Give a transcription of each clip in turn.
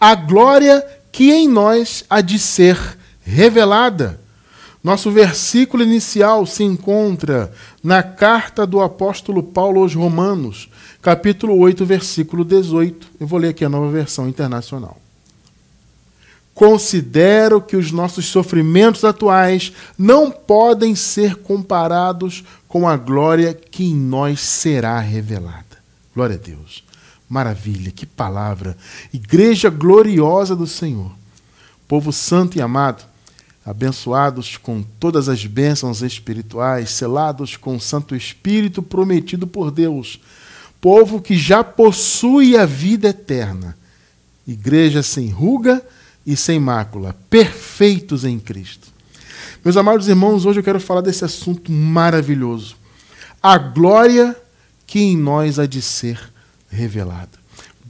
a glória que em nós há de ser revelada. Nosso versículo inicial se encontra na carta do apóstolo Paulo aos Romanos, capítulo 8, versículo 18. Eu vou ler aqui a Nova Versão Internacional. Considero que os nossos sofrimentos atuais não podem ser comparados com a glória que em nós será revelada. Glória a Deus. Maravilha, que palavra. Igreja gloriosa do Senhor. Povo santo e amado, abençoados com todas as bênçãos espirituais, selados com o Santo Espírito prometido por Deus. Povo que já possui a vida eterna. Igreja sem ruga e sem mácula, perfeitos em Cristo. Meus amados irmãos, hoje eu quero falar desse assunto maravilhoso. A glória que em nós há de ser revelada.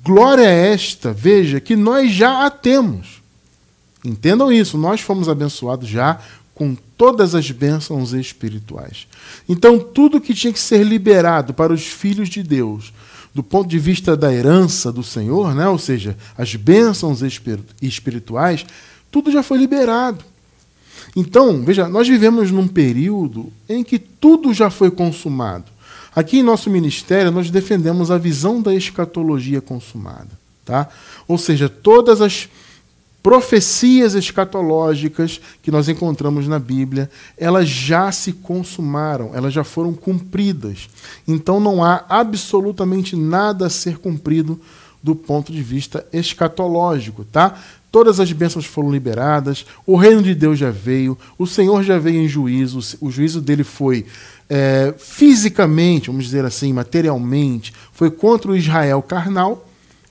Glória esta, veja, que nós já a temos. Entendam isso, nós fomos abençoados já com todas as bênçãos espirituais. Então, tudo que tinha que ser liberado para os filhos de Deus, do ponto de vista da herança do Senhor, né? Ou seja, as bênçãos espirituais, tudo já foi liberado. Então, veja, nós vivemos num período em que tudo já foi consumado. Aqui em nosso ministério, nós defendemos a visão da escatologia consumada. Tá? Ou seja, todas as profecias escatológicas que nós encontramos na Bíblia, elas já se consumaram, elas já foram cumpridas. Então não há absolutamente nada a ser cumprido do ponto de vista escatológico. Tá? Todas as bênçãos foram liberadas, o reino de Deus já veio, o Senhor já veio em juízo, o juízo dele foi fisicamente, vamos dizer assim, materialmente, foi contra o Israel carnal.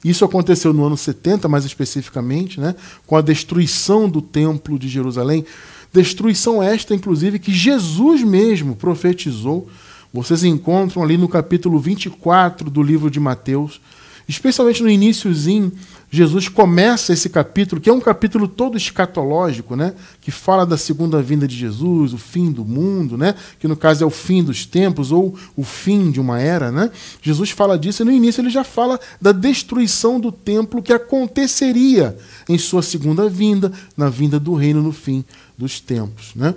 Isso aconteceu no ano 70, mais especificamente, né, com a destruição do templo de Jerusalém. Destruição esta, inclusive, que Jesus mesmo profetizou. Vocês encontram ali no capítulo 24 do livro de Mateus. Especialmente no iniciozinho, Jesus começa esse capítulo, que é um capítulo todo escatológico, né, que fala da segunda vinda de Jesus, o fim do mundo, né, que no caso é o fim dos tempos ou o fim de uma era. Né? Jesus fala disso e no início ele já fala da destruição do templo que aconteceria em sua segunda vinda, na vinda do reino no fim dos tempos. Né?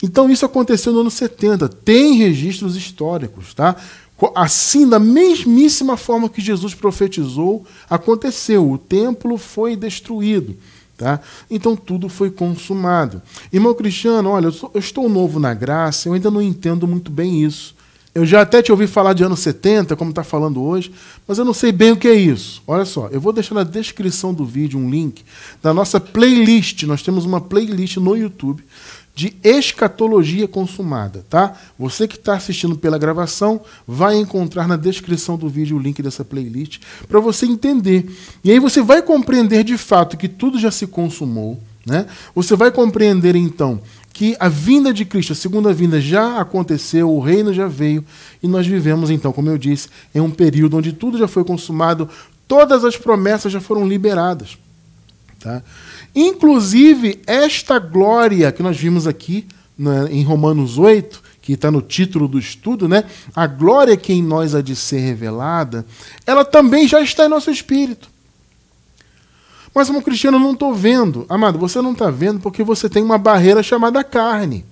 Então isso aconteceu no ano 70, tem registros históricos, tá? Assim, da mesmíssima forma que Jesus profetizou, aconteceu. O templo foi destruído. Tá? Então tudo foi consumado. Irmão Cristiano, olha, eu estou novo na graça, eu ainda não entendo muito bem isso. Eu já até te ouvi falar de anos 70, como está falando hoje, mas eu não sei bem o que é isso. Olha só, eu vou deixar na descrição do vídeo um link da nossa playlist. Nós temos uma playlist no YouTube de escatologia consumada, tá? Você que está assistindo pela gravação vai encontrar na descrição do vídeo o link dessa playlist para você entender. E aí você vai compreender de fato que tudo já se consumou, né? Você vai compreender então que a vinda de Cristo, a segunda vinda já aconteceu, o reino já veio e nós vivemos então, como eu disse, em um período onde tudo já foi consumado, todas as promessas já foram liberadas, tá? Inclusive, esta glória que nós vimos aqui, né, em Romanos 8, que está no título do estudo, né, a glória que em nós há de ser revelada, ela também já está em nosso espírito. Mas, irmão Cristiano, eu não estou vendo. Amado, você não está vendo porque você tem uma barreira chamada carne.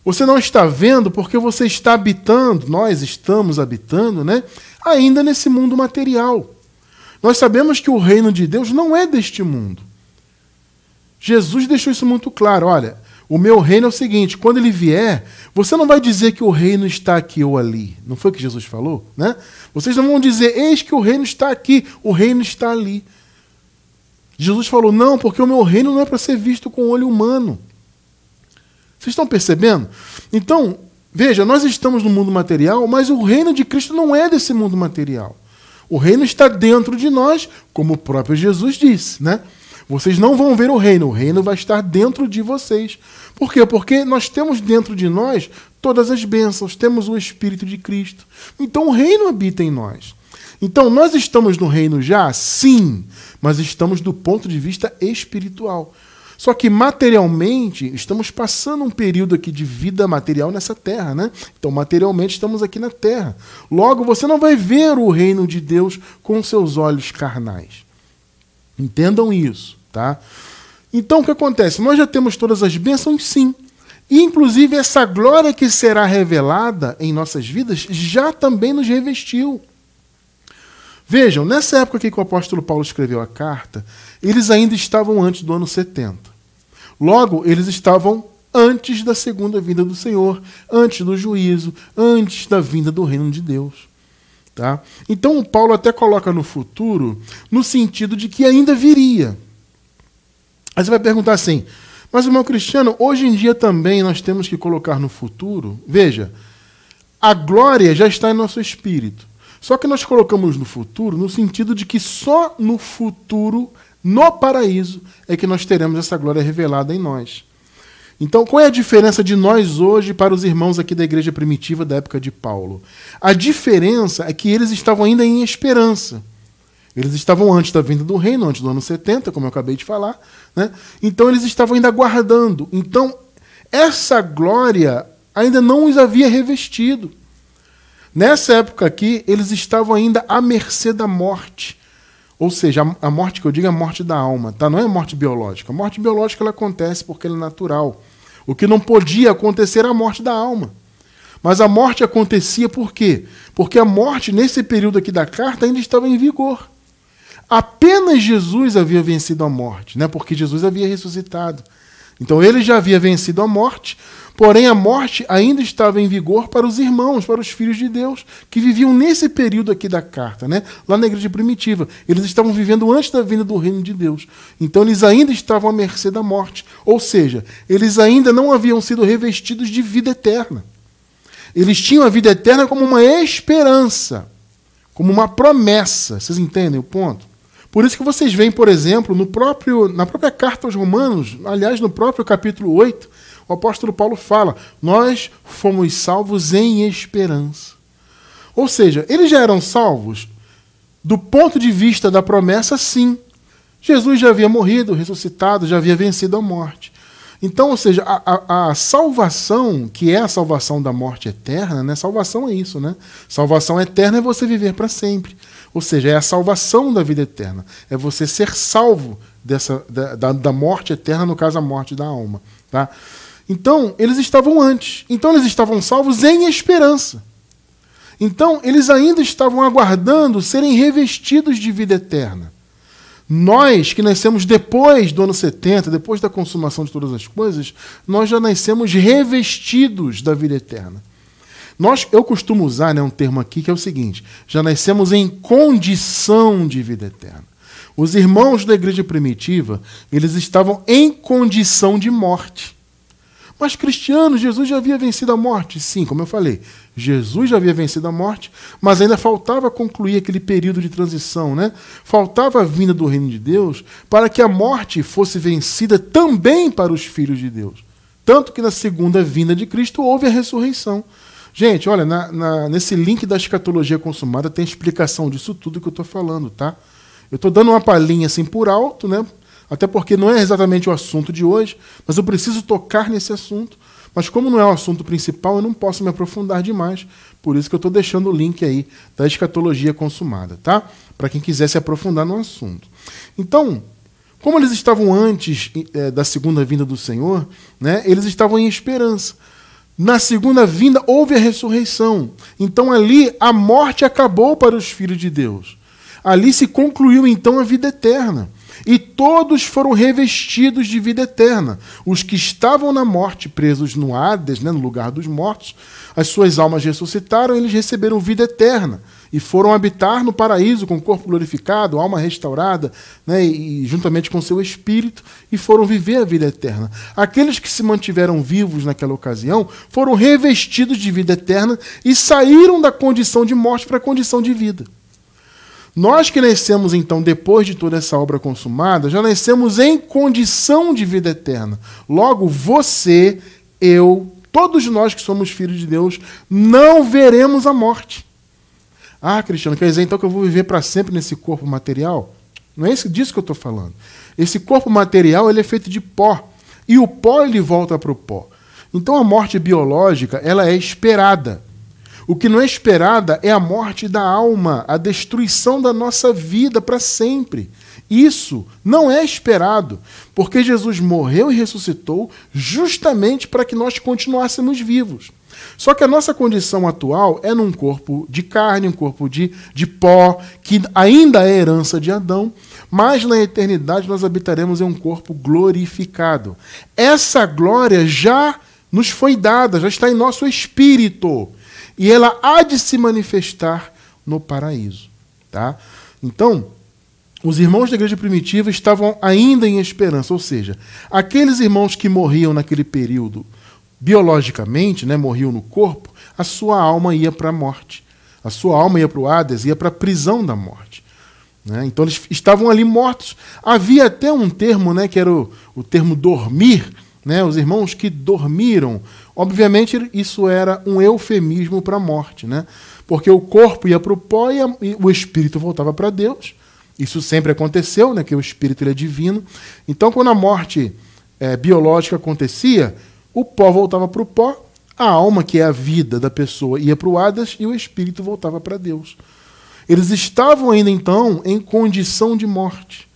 Você não está vendo porque você está habitando, nós estamos habitando, né, ainda nesse mundo material. Nós sabemos que o reino de Deus não é deste mundo. Jesus deixou isso muito claro. Olha, o meu reino é o seguinte, quando ele vier, você não vai dizer que o reino está aqui ou ali. Não foi o que Jesus falou? Né? Vocês não vão dizer, eis que o reino está aqui, o reino está ali. Jesus falou, não, porque o meu reino não é para ser visto com o olho humano. Vocês estão percebendo? Então, veja, nós estamos no mundo material, mas o reino de Cristo não é desse mundo material. O reino está dentro de nós, como o próprio Jesus disse, né? Vocês não vão ver o reino vai estar dentro de vocês. Por quê? Porque nós temos dentro de nós todas as bênçãos, temos o Espírito de Cristo. Então o reino habita em nós. Então nós estamos no reino já? Sim, mas estamos do ponto de vista espiritual. Só que materialmente estamos passando um período aqui de vida material nessa terra, né? Então materialmente estamos aqui na terra. Logo você não vai ver o reino de Deus com seus olhos carnais. Entendam isso, tá? Então, o que acontece? Nós já temos todas as bênçãos, sim. E, inclusive, essa glória que será revelada em nossas vidas já também nos revestiu. Vejam, nessa época que o apóstolo Paulo escreveu a carta, eles ainda estavam antes do ano 70. Logo, eles estavam antes da segunda vinda do Senhor, antes do juízo, antes da vinda do reino de Deus. Tá? Então, o Paulo até coloca no futuro, no sentido de que ainda viria. Aí você vai perguntar assim, mas, irmão Cristiano, hoje em dia também nós temos que colocar no futuro? Veja, a glória já está em nosso espírito. Só que nós colocamos no futuro no sentido de que só no futuro, no paraíso, é que nós teremos essa glória revelada em nós. Então, qual é a diferença de nós hoje para os irmãos aqui da igreja primitiva da época de Paulo? A diferença é que eles estavam ainda em esperança. Eles estavam antes da vinda do reino, antes do ano 70, como eu acabei de falar, né? Então eles estavam ainda aguardando. Então, essa glória ainda não os havia revestido. Nessa época aqui, eles estavam ainda à mercê da morte. Ou seja, a morte que eu digo é a morte da alma, tá? Não é a morte biológica. A morte biológica ela acontece porque ela é natural. O que não podia acontecer era a morte da alma. Mas a morte acontecia por quê? Porque a morte, nesse período aqui da carta, ainda estava em vigor. Apenas Jesus havia vencido a morte, né? Porque Jesus havia ressuscitado. Então ele já havia vencido a morte, porém a morte ainda estava em vigor para os irmãos, para os filhos de Deus, que viviam nesse período aqui da carta, né? Lá na igreja primitiva. Eles estavam vivendo antes da vinda do reino de Deus. Então eles ainda estavam à mercê da morte. Ou seja, eles ainda não haviam sido revestidos de vida eterna. Eles tinham a vida eterna como uma esperança, como uma promessa. Vocês entendem o ponto? Por isso que vocês veem, por exemplo, na própria carta aos Romanos, aliás, no próprio capítulo 8, o apóstolo Paulo fala, nós fomos salvos em esperança. Ou seja, eles já eram salvos do ponto de vista da promessa, sim. Jesus já havia morrido, ressuscitado, já havia vencido a morte. Então, ou seja, a salvação, que é a salvação da morte eterna, né? Salvação é isso, né? Salvação eterna é você viver para sempre. Ou seja, é a salvação da vida eterna. É você ser salvo da morte eterna, no caso, a morte da alma. Tá? Então, eles estavam antes. Então, eles estavam salvos em esperança. Então, eles ainda estavam aguardando serem revestidos de vida eterna. Nós, que nascemos depois do ano 70, depois da consumação de todas as coisas, nós já nascemos revestidos da vida eterna. Eu costumo usar, né, um termo aqui que é o seguinte, já nascemos em condição de vida eterna. Os irmãos da igreja primitiva, eles estavam em condição de morte. Mas, Cristiano, Jesus já havia vencido a morte? Sim, como eu falei, Jesus já havia vencido a morte, mas ainda faltava concluir aquele período de transição, né? Faltava a vinda do reino de Deus para que a morte fosse vencida também para os filhos de Deus. Tanto que na segunda vinda de Cristo houve a ressurreição. Gente, olha, nesse link da escatologia consumada tem explicação disso tudo que eu estou falando, tá? Eu estou dando uma palhinha assim por alto, né? Até porque não é exatamente o assunto de hoje, mas eu preciso tocar nesse assunto. Mas como não é o assunto principal, eu não posso me aprofundar demais. Por isso que eu estou deixando o link aí da escatologia consumada, tá? Para quem quiser se aprofundar no assunto. Então, como eles estavam antes da segunda vinda do Senhor, né? Eles estavam em esperança. Na segunda vinda houve a ressurreição. Então ali a morte acabou para os filhos de Deus. Ali se concluiu então a vida eterna. E todos foram revestidos de vida eterna. Os que estavam na morte, presos no Hades, né, no lugar dos mortos, as suas almas ressuscitaram e eles receberam vida eterna. E foram habitar no paraíso com o corpo glorificado, alma restaurada, né, e juntamente com seu espírito, e foram viver a vida eterna. Aqueles que se mantiveram vivos naquela ocasião foram revestidos de vida eterna e saíram da condição de morte para a condição de vida. Nós que nascemos, então, depois de toda essa obra consumada, já nascemos em condição de vida eterna. Logo, você, eu, todos nós que somos filhos de Deus, não veremos a morte. Ah, Cristiano, quer dizer então que eu vou viver para sempre nesse corpo material? Não é disso que eu estou falando. Esse corpo material ele é feito de pó. E o pó ele volta para o pó. Então a morte biológica ela é esperada. O que não é esperada é a morte da alma, a destruição da nossa vida para sempre. Isso não é esperado, porque Jesus morreu e ressuscitou justamente para que nós continuássemos vivos. Só que a nossa condição atual é num corpo de carne, um corpo de pó, que ainda é herança de Adão, mas na eternidade nós habitaremos em um corpo glorificado. Essa glória já nos foi dada, já está em nosso espírito, e ela há de se manifestar no paraíso. Tá? Então, os irmãos da igreja primitiva estavam ainda em esperança, ou seja, aqueles irmãos que morriam naquele período biologicamente, né, morriam no corpo, a sua alma ia para a morte. A sua alma ia para o Hades, ia para a prisão da morte. Né? Então eles estavam ali mortos. Havia até um termo, né, que era o termo dormir, né, os irmãos que dormiram. Obviamente isso era um eufemismo para a morte, né? Porque o corpo ia para o pó e o espírito voltava para Deus. Isso sempre aconteceu, né, que o espírito ele é divino. Então quando a morte biológica acontecia, o pó voltava para o pó, a alma, que é a vida da pessoa, ia para o Hades e o espírito voltava para Deus. Eles estavam ainda, então, em condição de morte.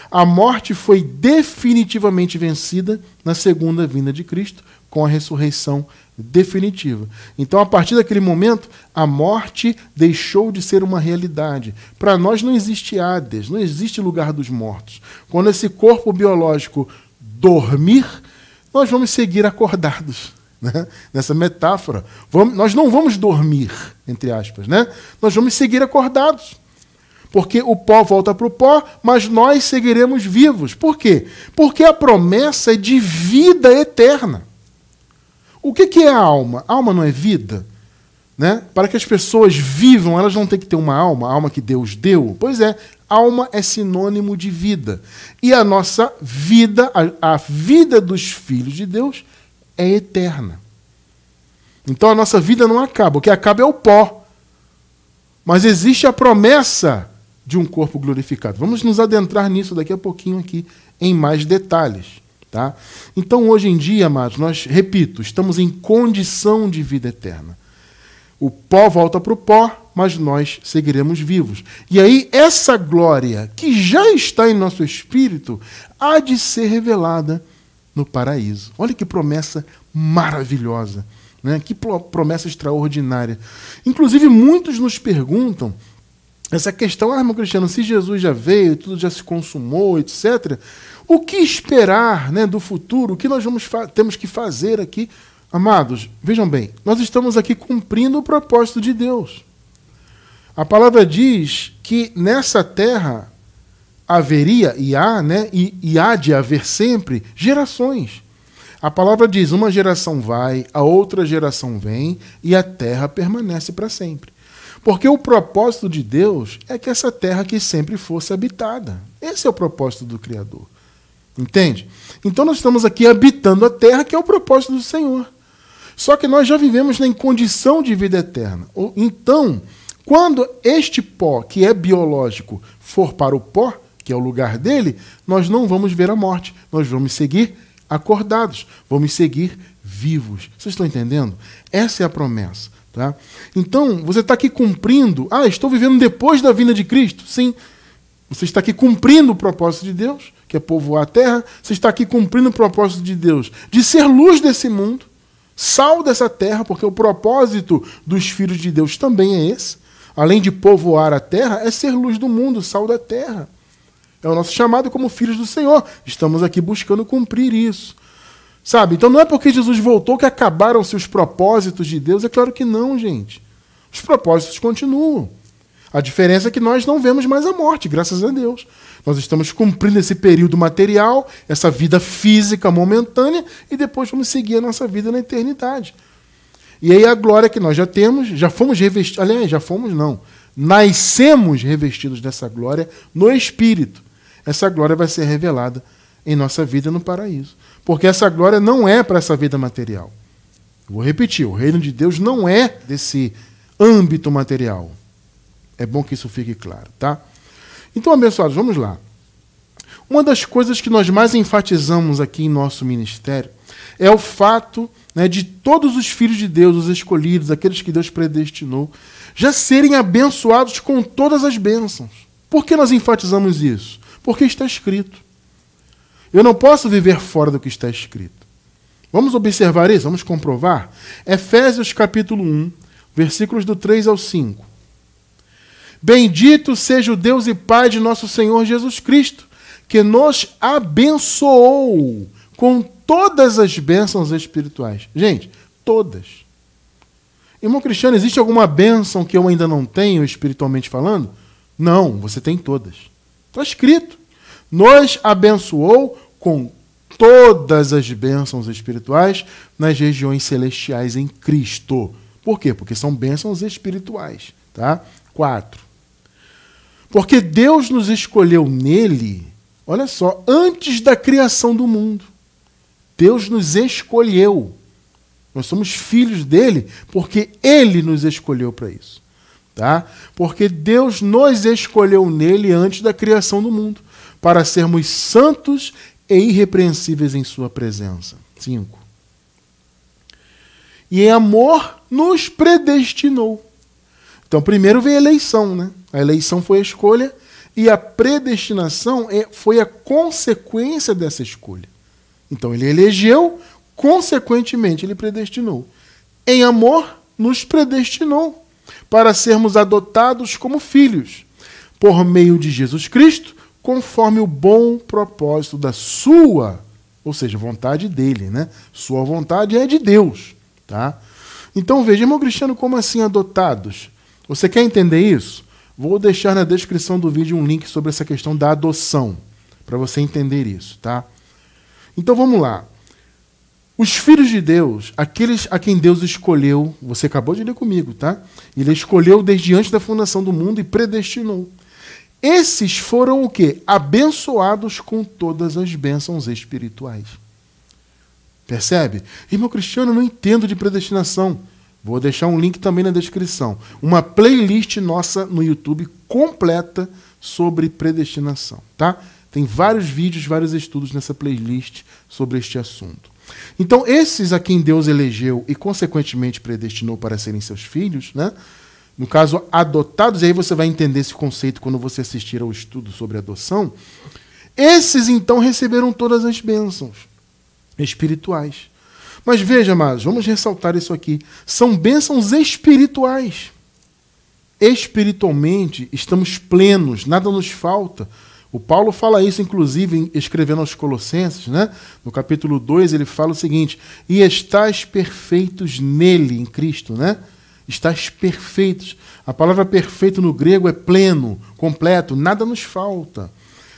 A morte foi definitivamente vencida na segunda vinda de Cristo, com a ressurreição definitiva. Então, a partir daquele momento, a morte deixou de ser uma realidade. Para nós não existe Hades, não existe lugar dos mortos. Quando esse corpo biológico dormir, nós vamos seguir acordados, né? Nessa metáfora. Nós não vamos dormir, entre aspas, né? Nós vamos seguir acordados. Porque o pó volta para o pó, mas nós seguiremos vivos. Por quê? Porque a promessa é de vida eterna. O que é a alma? A alma não é vida? Né? Para que as pessoas vivam, elas não têm que ter uma alma, a alma que Deus deu. Pois é, alma é sinônimo de vida. E a nossa vida, a vida dos filhos de Deus, é eterna. Então a nossa vida não acaba. O que acaba é o pó. Mas existe a promessa de um corpo glorificado. Vamos nos adentrar nisso daqui a pouquinho aqui, em mais detalhes. Tá? Então hoje em dia, amados, nós, repito, estamos em condição de vida eterna. O pó volta para o pó, mas nós seguiremos vivos. E aí, essa glória, que já está em nosso espírito, há de ser revelada no paraíso. Olha que promessa maravilhosa, né? Que promessa extraordinária. Inclusive, muitos nos perguntam essa questão, irmão Cristiano, se Jesus já veio, tudo já se consumou, etc., o que esperar, né, do futuro? O que nós temos que fazer aqui? Amados, vejam bem, nós estamos aqui cumprindo o propósito de Deus. A palavra diz que nessa terra haveria, e há, né, e há de haver sempre, gerações. A palavra diz, uma geração vai, a outra geração vem, e a terra permanece para sempre. Porque o propósito de Deus é que essa terra aqui sempre fosse habitada. Esse é o propósito do Criador. Entende? Então nós estamos aqui habitando a terra, que é o propósito do Senhor. Só que nós já vivemos em condição de vida eterna. Então, quando este pó, que é biológico, for para o pó, que é o lugar dele, nós não vamos ver a morte. Nós vamos seguir acordados, vamos seguir vivos. Vocês estão entendendo? Essa é a promessa. Tá? Então, você está aqui cumprindo... estou vivendo depois da vinda de Cristo. Sim, você está aqui cumprindo o propósito de Deus, que é povoar a terra. Você está aqui cumprindo o propósito de Deus, de ser luz desse mundo, sal dessa terra, porque o propósito dos filhos de Deus também é esse. Além de povoar a terra, é ser luz do mundo, sal da terra. É o nosso chamado como filhos do Senhor. Estamos aqui buscando cumprir isso. Sabe? Então não é porque Jesus voltou que acabaram-se os propósitos de Deus. É claro que não, gente. Os propósitos continuam. A diferença é que nós não vemos mais a morte, graças a Deus. Nós estamos cumprindo esse período material, essa vida física momentânea, e depois vamos seguir a nossa vida na eternidade. E aí a glória que nós já temos, já fomos revestidos, aliás, já fomos não, nascemos revestidos dessa glória no Espírito. Essa glória vai ser revelada em nossa vida no paraíso. Porque essa glória não é para essa vida material. Vou repetir, o reino de Deus não é desse âmbito material. É bom que isso fique claro, tá? Então, abençoados, vamos lá. Uma das coisas que nós mais enfatizamos aqui em nosso ministério é o fato, né, de todos os filhos de Deus, os escolhidos, aqueles que Deus predestinou, já serem abençoados com todas as bênçãos. Por que nós enfatizamos isso? Porque está escrito. Eu não posso viver fora do que está escrito. Vamos observar isso, vamos comprovar? Efésios capítulo 1, versículos do 3 ao 5. Bendito seja o Deus e Pai de nosso Senhor Jesus Cristo, que nos abençoou com todas as bênçãos espirituais. Gente, todas. Irmão Cristiano, existe alguma bênção que eu ainda não tenho, espiritualmente falando? Não, você tem todas. Está escrito. Nos abençoou com todas as bênçãos espirituais nas regiões celestiais em Cristo. Por quê? Porque são bênçãos espirituais. Tá? 4. Porque Deus nos escolheu nele, olha só, antes da criação do mundo. Deus nos escolheu. Nós somos filhos dele porque ele nos escolheu para isso. Tá? Porque Deus nos escolheu nele antes da criação do mundo, para sermos santos e irrepreensíveis em sua presença. 5. E em amor nos predestinou. Então, primeiro veio a eleição, né? A eleição foi a escolha e a predestinação foi a consequência dessa escolha. Então, ele elegeu, consequentemente, ele predestinou. Em amor, nos predestinou para sermos adotados como filhos, por meio de Jesus Cristo, conforme o bom propósito da sua, ou seja, vontade dele, né? Sua vontade é de Deus, tá? Então, veja, irmão Cristiano, como assim adotados? Você quer entender isso? Vou deixar na descrição do vídeo um link sobre essa questão da adoção, para você entender isso, tá? Então vamos lá. Os filhos de Deus, aqueles a quem Deus escolheu, você acabou de ler comigo, tá? Ele escolheu desde antes da fundação do mundo e predestinou. Esses foram o quê? Abençoados com todas as bênçãos espirituais. Percebe? Irmão Cristiano, eu não entendo de predestinação. Vou deixar um link também na descrição. Uma playlist nossa no YouTube completa sobre predestinação, tá? Tem vários vídeos, vários estudos nessa playlist sobre este assunto. Então, esses a quem Deus elegeu e, consequentemente, predestinou para serem seus filhos, né? No caso, adotados, e aí você vai entender esse conceito quando você assistir ao estudo sobre adoção. Esses, então, receberam todas as bênçãos espirituais. Mas veja, amados, vamos ressaltar isso aqui. São bênçãos espirituais. Espiritualmente, estamos plenos, nada nos falta. O Paulo fala isso, inclusive, escrevendo aos Colossenses, né? No capítulo 2, ele fala o seguinte: e estáis perfeitos nele, em Cristo, né? Estáis perfeitos. A palavra perfeito no grego é pleno, completo, nada nos falta.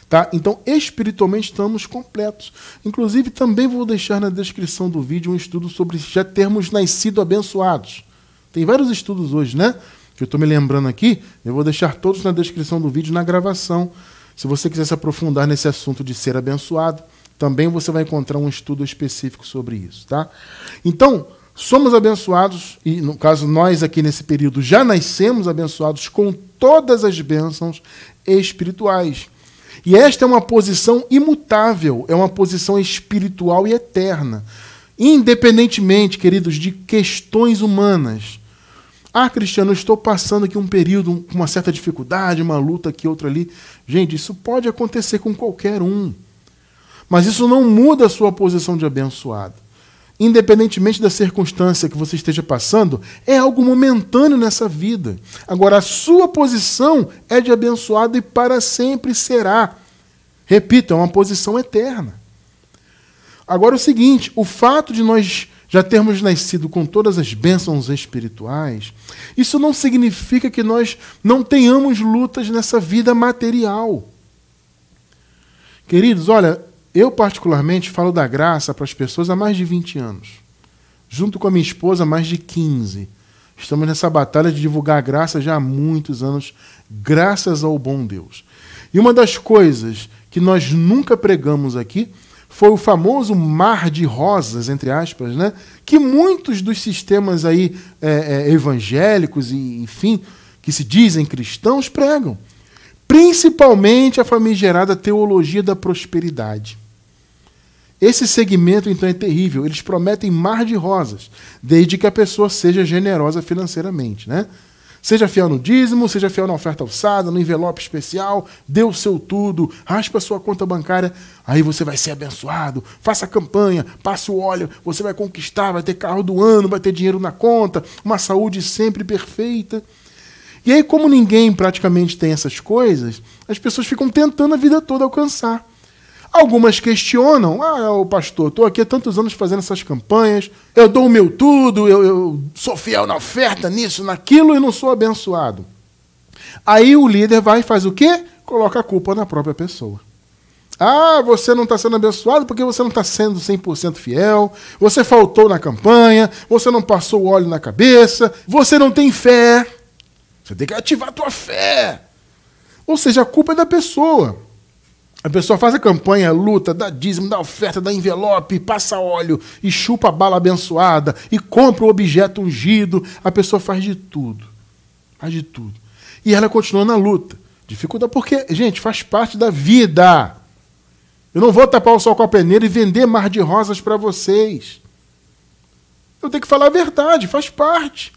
Tá? Então, espiritualmente, estamos completos. Inclusive, também vou deixar na descrição do vídeo um estudo sobre já termos nascido abençoados. Tem vários estudos hoje, né? Que eu estou me lembrando aqui. Eu vou deixar todos na descrição do vídeo, na gravação. Se você quiser se aprofundar nesse assunto de ser abençoado, também você vai encontrar um estudo específico sobre isso, tá? Então, somos abençoados, e no caso nós aqui nesse período já nascemos abençoados com todas as bênçãos espirituais. E esta é uma posição imutável, é uma posição espiritual e eterna, independentemente, queridos, de questões humanas. Ah, Cristiano, eu estou passando aqui um período com uma certa dificuldade, uma luta aqui, outra ali. Gente, isso pode acontecer com qualquer um. Mas isso não muda a sua posição de abençoado. Independentemente da circunstância que você esteja passando, é algo momentâneo nessa vida. Agora, a sua posição é de abençoado e para sempre será. Repito, é uma posição eterna. Agora, o seguinte, o fato de nós já termos nascido com todas as bênçãos espirituais, isso não significa que nós não tenhamos lutas nessa vida material. Queridos, olha, eu particularmente falo da graça para as pessoas há mais de 20 anos. Junto com a minha esposa, há mais de 15. Estamos nessa batalha de divulgar a graça já há muitos anos, graças ao bom Deus. E uma das coisas que nós nunca pregamos aqui foi o famoso mar de rosas, entre aspas, né? Que muitos dos sistemas aí, evangélicos e, enfim, que se dizem cristãos, pregam. Principalmente a famigerada teologia da prosperidade. Esse segmento, então, é terrível. Eles prometem mar de rosas, desde que a pessoa seja generosa financeiramente, né? Seja fiel no dízimo, seja fiel na oferta alçada, no envelope especial, dê o seu tudo, raspa a sua conta bancária, aí você vai ser abençoado. Faça a campanha, passe o óleo, você vai conquistar, vai ter carro do ano, vai ter dinheiro na conta, uma saúde sempre perfeita. E aí, como ninguém praticamente tem essas coisas, as pessoas ficam tentando a vida toda alcançar. Algumas questionam, pastor, estou aqui há tantos anos fazendo essas campanhas, eu dou o meu tudo, eu sou fiel na oferta, nisso, naquilo, e não sou abençoado. Aí o líder vai e faz o quê? Coloca a culpa na própria pessoa. Você não está sendo abençoado porque você não está sendo 100% fiel, você faltou na campanha, você não passou o óleo na cabeça, você não tem fé. Você tem que ativar a tua fé. Ou seja, a culpa é da pessoa. A pessoa faz a campanha, luta, dá dízimo, dá oferta, dá envelope, passa óleo e chupa a bala abençoada e compra o objeto ungido. A pessoa faz de tudo. Faz de tudo. E ela continua na luta. Dificuldade porque, gente, faz parte da vida. Eu não vou tapar o sol com a peneira e vender mar de rosas para vocês. Eu tenho que falar a verdade, faz parte.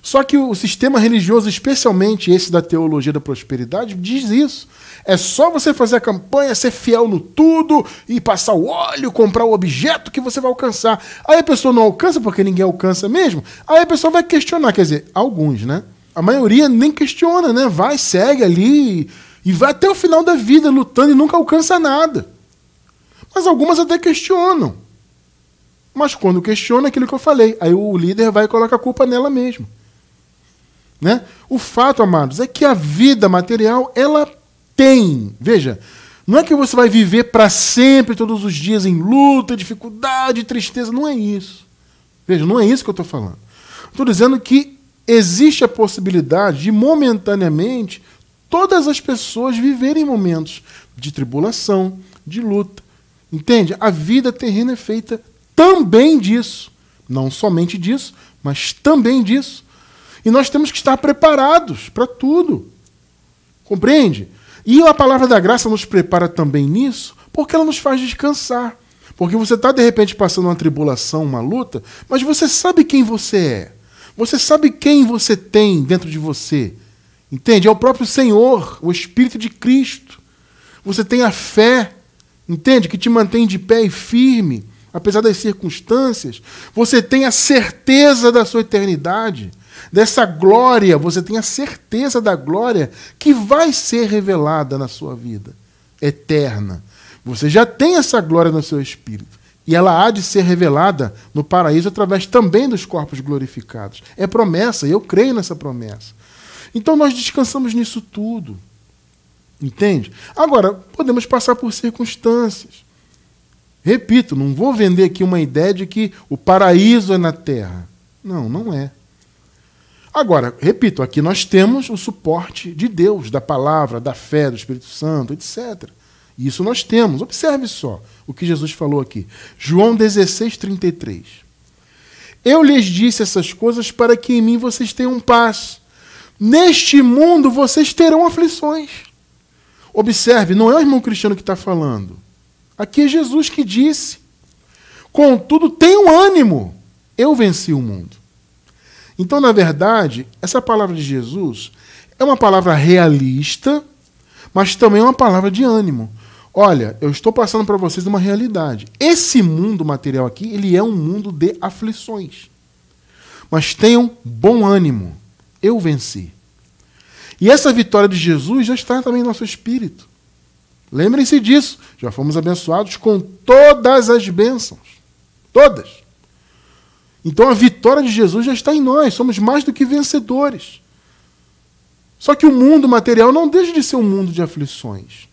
Só que o sistema religioso, especialmente esse da teologia da prosperidade, diz isso. É só você fazer a campanha, ser fiel no tudo e passar o óleo, comprar o objeto que você vai alcançar. Aí a pessoa não alcança porque ninguém alcança mesmo. Aí a pessoa vai questionar, quer dizer, alguns, né? A maioria nem questiona, né? Vai, segue ali e vai até o final da vida lutando e nunca alcança nada. Mas algumas até questionam. Mas quando questiona, é aquilo que eu falei. Aí o líder vai e coloca a culpa nela mesmo. Né? O fato, amados, é que a vida material, ela tem. Veja, não é que você vai viver para sempre, todos os dias, em luta, dificuldade, tristeza. Não é isso. Veja, não é isso que eu estou falando. Estou dizendo que existe a possibilidade de, momentaneamente, todas as pessoas viverem momentos de tribulação, de luta. Entende? A vida terrena é feita também disso. Não somente disso, mas também disso. E nós temos que estar preparados para tudo. Compreende? E a palavra da graça nos prepara também nisso, porque ela nos faz descansar. Porque você está, de repente, passando uma tribulação, uma luta, mas você sabe quem você é. Você sabe quem você tem dentro de você. Entende? É o próprio Senhor, o Espírito de Cristo. Você tem a fé, entende? Que te mantém de pé e firme, apesar das circunstâncias. Você tem a certeza da sua eternidade. Dessa glória, você tem a certeza da glória que vai ser revelada na sua vida, eterna. Você já tem essa glória no seu espírito. E ela há de ser revelada no paraíso através também dos corpos glorificados. É promessa, e eu creio nessa promessa. Então nós descansamos nisso tudo. Entende? Agora, podemos passar por circunstâncias. Repito, não vou vender aqui uma ideia de que o paraíso é na terra. Não, não é. Agora, repito, aqui nós temos o suporte de Deus, da palavra, da fé, do Espírito Santo, etc. Isso nós temos. Observe só o que Jesus falou aqui. João 16:33. Eu lhes disse essas coisas para que em mim vocês tenham paz. Neste mundo vocês terão aflições. Observe, não é o irmão Cristiano que está falando. Aqui é Jesus que disse. Contudo, tenham ânimo. Eu venci o mundo. Então, na verdade, essa palavra de Jesus é uma palavra realista, mas também é uma palavra de ânimo. Olha, eu estou passando para vocês uma realidade. Esse mundo material aqui, ele é um mundo de aflições. Mas tenham bom ânimo. Eu venci. E essa vitória de Jesus já está também no nosso espírito. Lembrem-se disso. Já fomos abençoados com todas as bênçãos. Todas. Então a vitória de Jesus já está em nós, somos mais do que vencedores. Só que o mundo material não deixa de ser um mundo de aflições.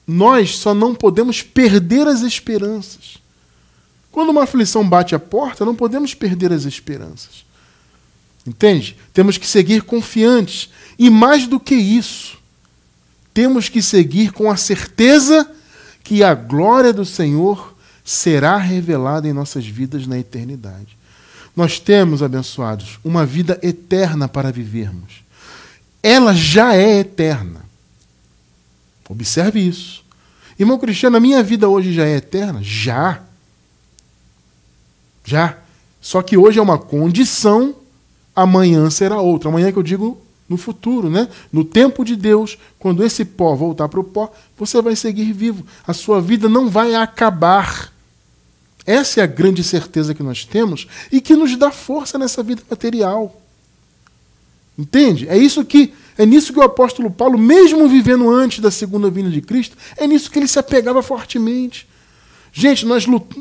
Nós só não podemos perder as esperanças. Quando uma aflição bate a porta, não podemos perder as esperanças. Entende? Temos que seguir confiantes. E mais do que isso, temos que seguir com a certeza que a glória do Senhor será revelada em nossas vidas na eternidade. Nós temos, abençoados, uma vida eterna para vivermos. Ela já é eterna. Observe isso. Irmão Cristiano, a minha vida hoje já é eterna? Já. Já. Só que hoje é uma condição amanhã será outra. Amanhã que eu digo no futuro, né? No tempo de Deus, quando esse pó voltar para o pó, você vai seguir vivo. A sua vida não vai acabar. Essa é a grande certeza que nós temos e que nos dá força nessa vida material. Entende? É nisso que o apóstolo Paulo, mesmo vivendo antes da segunda vinda de Cristo, é nisso que ele se apegava fortemente. Gente,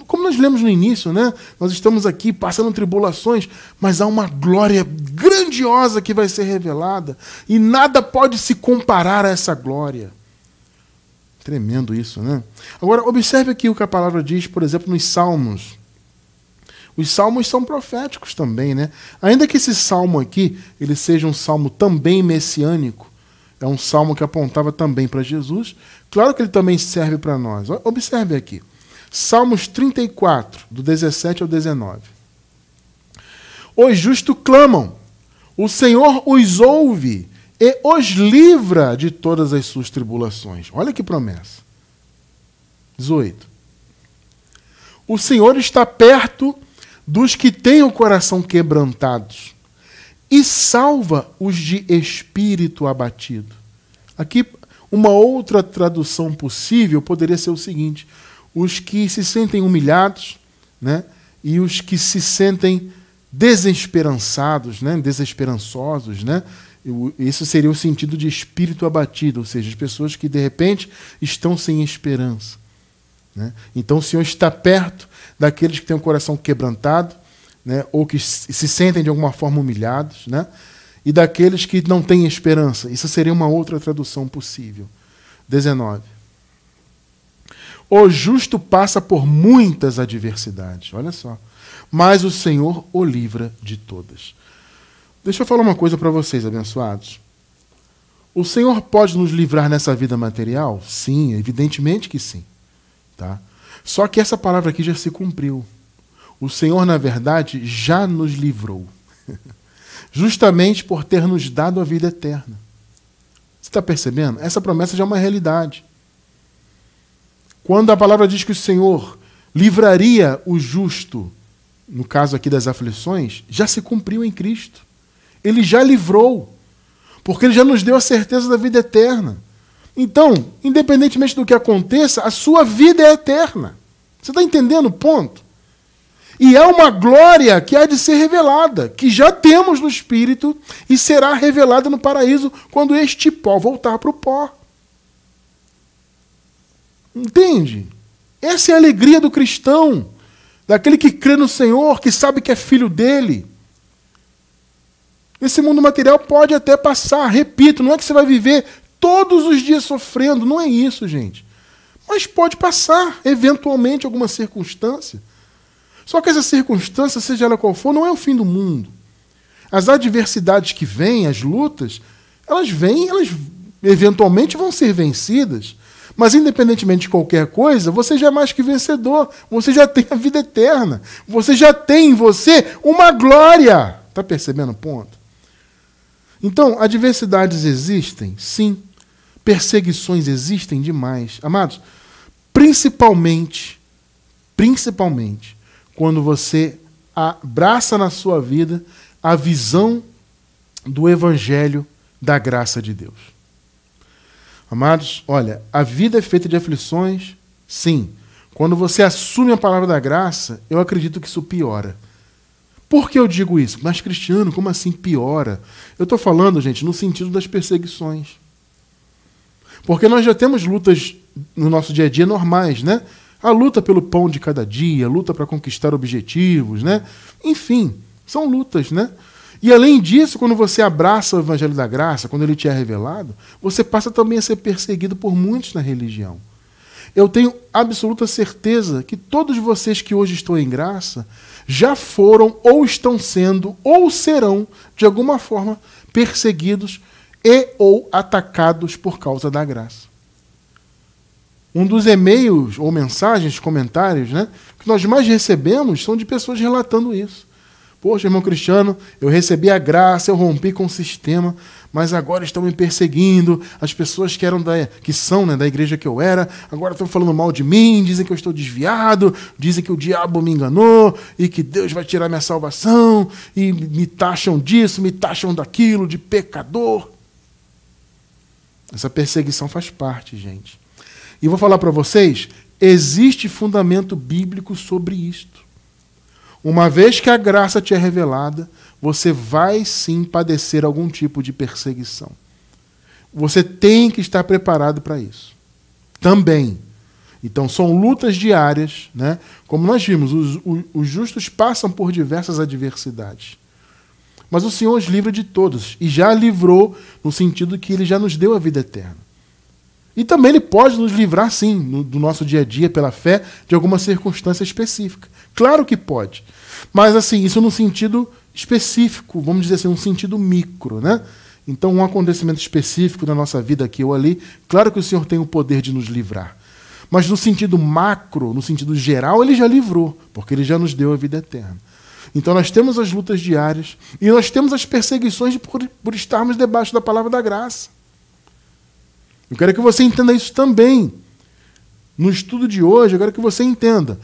como nós lemos no início, né? Nós estamos aqui passando tribulações, mas há uma glória grandiosa que vai ser revelada e nada pode se comparar a essa glória. Tremendo isso, né? Agora, observe aqui o que a palavra diz, por exemplo, nos Salmos. Os Salmos são proféticos também, né? Ainda que esse salmo aqui, ele seja um salmo também messiânico, é um salmo que apontava também para Jesus, claro que ele também serve para nós. Observe aqui. Salmos 34, do 17 ao 19. Os justos clamam, o Senhor os ouve e os livra de todas as suas tribulações. Olha que promessa. 18. O Senhor está perto dos que têm o coração quebrantados e salva os de espírito abatido. Aqui, uma outra tradução possível poderia ser o seguinte: os que se sentem humilhados, né, e os que se sentem desesperançados, né, desesperançosos, né? Isso seria o sentido de espírito abatido, ou seja, as pessoas que de repente estão sem esperança, né? Então o Senhor está perto daqueles que têm o coração quebrantado, né, ou que se sentem de alguma forma humilhados, né, e daqueles que não têm esperança. Isso seria uma outra tradução possível. 19. O justo passa por muitas adversidades, olha só, mas o Senhor o livra de todas. Deixa eu falar uma coisa para vocês, abençoados. O Senhor pode nos livrar nessa vida material? Sim, evidentemente que sim. Tá? Só que essa palavra aqui já se cumpriu. O Senhor, na verdade, já nos livrou. Justamente por ter nos dado a vida eterna. Você está percebendo? Essa promessa já é uma realidade. Quando a palavra diz que o Senhor livraria o justo, no caso aqui das aflições, já se cumpriu em Cristo. Ele já livrou, porque ele já nos deu a certeza da vida eterna. Então, independentemente do que aconteça, a sua vida é eterna. Você está entendendo o ponto? E é uma glória que há de ser revelada, que já temos no Espírito e será revelada no paraíso quando este pó voltar para o pó. Entende? Essa é a alegria do cristão, daquele que crê no Senhor, que sabe que é filho dele. Esse mundo material pode até passar, repito, não é que você vai viver todos os dias sofrendo, não é isso, gente. Mas pode passar, eventualmente, alguma circunstância. Só que essa circunstância, seja ela qual for, não é o fim do mundo. As adversidades que vêm, as lutas, elas vêm, elas eventualmente vão ser vencidas. Mas, independentemente de qualquer coisa, você já é mais que vencedor. Você já tem a vida eterna. Você já tem em você uma glória. Está percebendo o ponto? Então, adversidades existem? Sim. Perseguições existem demais. Amados, principalmente, quando você abraça na sua vida a visão do Evangelho da graça de Deus. Amados, olha, a vida é feita de aflições, sim. Quando você assume a palavra da graça, eu acredito que isso piora. Por que eu digo isso? Mas, Cristiano, como assim piora? Eu estou falando, gente, no sentido das perseguições. Porque nós já temos lutas no nosso dia a dia normais, né? A luta pelo pão de cada dia, a luta para conquistar objetivos, né? Enfim, são lutas, né? E além disso, quando você abraça o Evangelho da Graça, quando ele te é revelado, você passa também a ser perseguido por muitos na religião. Eu tenho absoluta certeza que todos vocês que hoje estão em graça já foram, ou estão sendo, ou serão, de alguma forma, perseguidos e ou atacados por causa da graça. Um dos e-mails, ou mensagens, comentários, né, que nós mais recebemos são de pessoas relatando isso. Poxa, irmão Cristiano, eu recebi a graça, eu rompi com o sistema, mas agora estão me perseguindo. As pessoas que são, né, da igreja que eu era, agora estão falando mal de mim, dizem que eu estou desviado, dizem que o diabo me enganou e que Deus vai tirar minha salvação, e me taxam disso, me taxam daquilo, de pecador. Essa perseguição faz parte, gente. E vou falar para vocês, existe fundamento bíblico sobre isto. Uma vez que a graça te é revelada, você vai sim padecer algum tipo de perseguição. Você tem que estar preparado para isso. Também. Então, são lutas diárias, né? Como nós vimos, os justos passam por diversas adversidades. Mas o Senhor os livra de todos. E já livrou no sentido que Ele já nos deu a vida eterna. E também Ele pode nos livrar, sim, do nosso dia a dia, pela fé, de alguma circunstância específica. Claro que pode. Mas, assim, isso num sentido específico, vamos dizer assim, num sentido micro, né? Então, um acontecimento específico da nossa vida aqui ou ali, claro que o Senhor tem o poder de nos livrar. Mas no sentido macro, no sentido geral, Ele já livrou, porque Ele já nos deu a vida eterna. Então, nós temos as lutas diárias e nós temos as perseguições por estarmos debaixo da palavra da graça. Eu quero que você entenda isso também. No estudo de hoje, eu quero que você entenda.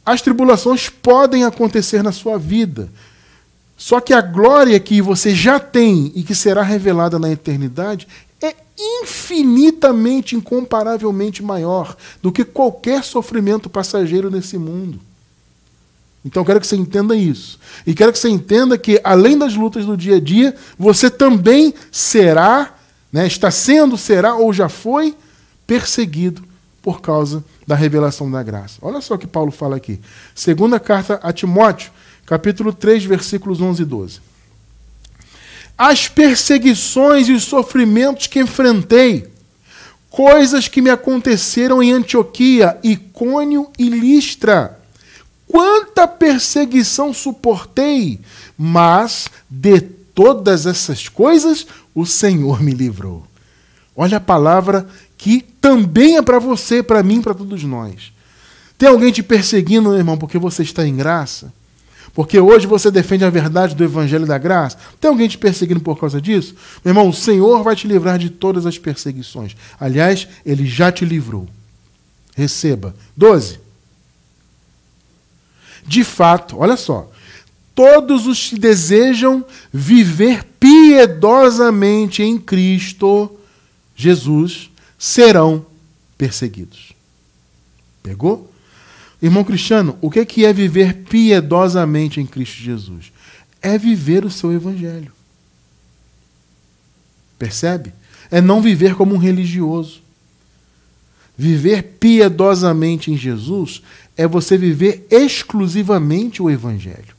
As tribulações podem acontecer na sua vida. Só que a glória que você já tem e que será revelada na eternidade é infinitamente, incomparavelmente maior do que qualquer sofrimento passageiro nesse mundo. Então eu quero que você entenda isso. E quero que você entenda que, além das lutas do dia a dia, você também será, né, está sendo, será ou já foi perseguido por causa da revelação da graça. Olha só o que Paulo fala aqui. Segunda carta a Timóteo, capítulo 3, versículos 11 e 12. As perseguições e os sofrimentos que enfrentei, coisas que me aconteceram em Antioquia, Icônio e Listra, quanta perseguição suportei, mas de todas essas coisas o Senhor me livrou. Olha a palavra que também é para você, para mim, para todos nós. Tem alguém te perseguindo, meu irmão, porque você está em graça? Porque hoje você defende a verdade do Evangelho da Graça? Tem alguém te perseguindo por causa disso? Meu irmão, o Senhor vai te livrar de todas as perseguições. Aliás, Ele já te livrou. Receba. 12. De fato, olha só, todos os que desejam viver piedosamente em Cristo Jesus serão perseguidos. Pegou? Irmão Cristiano, o que é viver piedosamente em Cristo Jesus? É viver o seu evangelho. Percebe? É não viver como um religioso. Viver piedosamente em Jesus é você viver exclusivamente o evangelho.